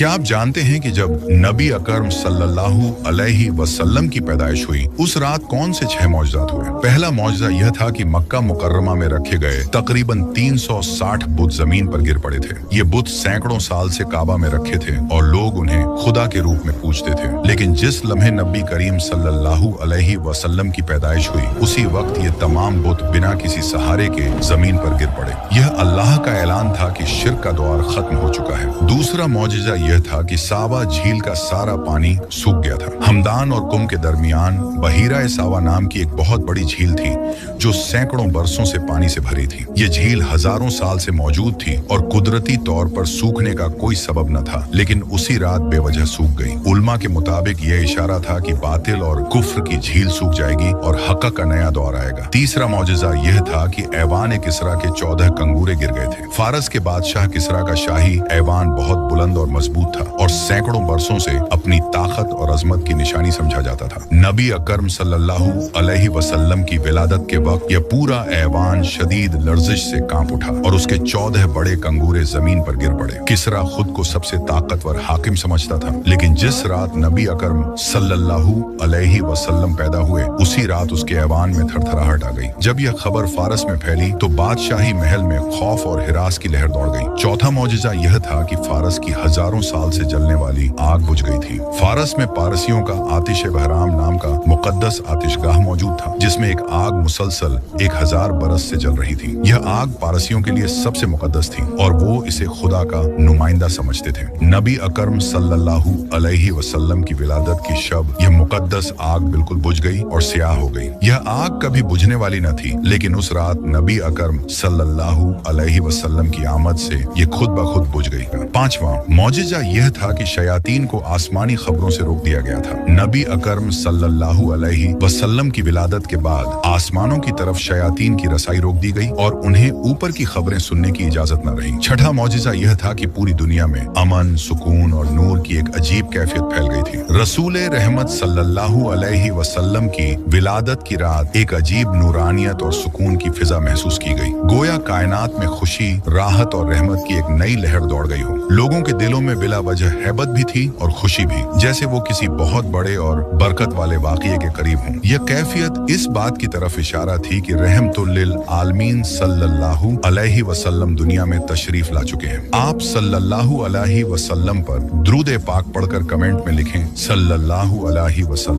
क्या आप जानते हैं कि जब नबी अकरम सल्लल्लाहु अलैहि वसल्लम की पैदाइश हुई उस रात कौन से 6 मौजज़ात हुए? पहला मौजज़ा यह था कि मक्का मुकर्रमा में रखे गए तकरीबन 360 बुत जमीन पर गिर पड़े थे। ये बुत सैकड़ों साल से काबा में रखे थे और लोग उन्हें खुदा के रूप में पूजते थे। लेकिन जिस लम्हे नबी करीम सल्लल्लाहु अलैहि वसल्लम की पैदाइश हुई उसी वक्त ये तमाम बुत बिना किसी सहारे के जमीन पर गिर पड़े। यह अल्लाह का ऐलान था कि शिर्क का दौर खत्म हो चुका है। दूसरा मौजज़ा यह था कि सावा झील का सारा पानी सूख गया था। हमदान और कुम के दरमियान बहीरा सावा नाम की एक बहुत बड़ी झील थी जो सैकड़ों बरसों से पानी से भरी थी। ये झील हजारों साल से मौजूद थी और कुदरती तौर पर सूखने का कोई सबब न था, लेकिन उसी रात बेवजह सूख गई। उल्मा के मुताबिक यह इशारा था कि बातिल और कुफ्र की झील सूख जाएगी और हक का नया दौर आएगा। तीसरा मौजज़ा यह था कि ऐवान किसरा के 14 कंगूरे गिर गए थे। फारस के बादशाह किसरा का शाही ऐवान बहुत बुलंद और मजबूत था और सैकड़ों बरसों से अपनी ताकत और अजमत की निशानी समझा जाता था। नबी अकरम सल्लल्लाहु अलैहि वसल्लम की विलादत के वक्त यह पूरा ऐवान शदीद लर्जिश से कांप उठा और उसके 14 बड़े कंगूरे जमीन पर गिर पड़े। किसरा खुद को सबसे ताकतवर हाकिम समझता था, लेकिन जिस रात नबी अकरम सल्लल्लाहु अलैहि वसल्लम पैदा हुए उसी रात उसके ऐवान में थरथराहट आ गई। जब यह खबर फारस में फैली तो बादशाही महल में खौफ और हिरास की लहर दौड़ गई। चौथा मौजज़ा यह था कि फारस की हजारों साल से जलने वाली आग बुझ गई थी। फारस में पारसियों का आतिश बहराम नाम का मुकद्दस आतिशगाह मौजूद था जिसमें एक आग मुसलसल 1000 बरस से जल रही थी। यह आग पारसियों के लिए सबसे मुकद्दस थी और वो इसे खुदा का नुमाइंदा समझते थे। नबी अकरम सल्लल्लाहु अलैहि वसल्लम की विलादत की शब यह मुकद्दस आग बिल्कुल बुझ गई और स्याह हो गई। यह आग कभी बुझने वाली न थी, लेकिन उस रात नबी अकरम सल्लल्लाहु अलैहि वसल्लम की आमद से ये खुद ब खुद बुझ गई। पांचवा मौजज़ा यह था कि शयातीन को आसमानी खबरों से रोक दिया गया था। नबी अकरम सल्लल्लाहु अलैहि वसल्लम की विलादत के बाद आसमानों की तरफ शयातीन की रसाई रोक दी गई और उन्हें ऊपर की खबरें सुनने की इजाजत न रही। छठा मौजज़ा यह था कि पूरी दुनिया में अमन, सुकून और नूर की एक अजीब कैफियत फैल गई थी। रसूल रहमत सल्लल्लाहु अलैहि वसल्लम की विलादत की रात एक अजीब नूरानियत और सुकून की फिजा महसूस की गई। गोया कायनात में खुशी, राहत और रहमत की एक नई लहर दौड़ गई हो। लोगों के दिलों में बिला वजह हैबत भी थी और खुशी भी, जैसे वो किसी बहुत बड़े और बरकत वाले वाक़ये के करीब हों। यह कैफियत इस बात की तरफ इशारा थी कि रहमतुल लिल आलमीन सल्लल्लाहु अलैहि वसल्लम दुनिया में तशरीफ ला चुके हैं। आप सल्लल्लाहु अलैहि वसल्लम पर दुरूद पाक पढ़कर कमेंट में लिखें सल्लल्लाहु अलैहि वसल्लम।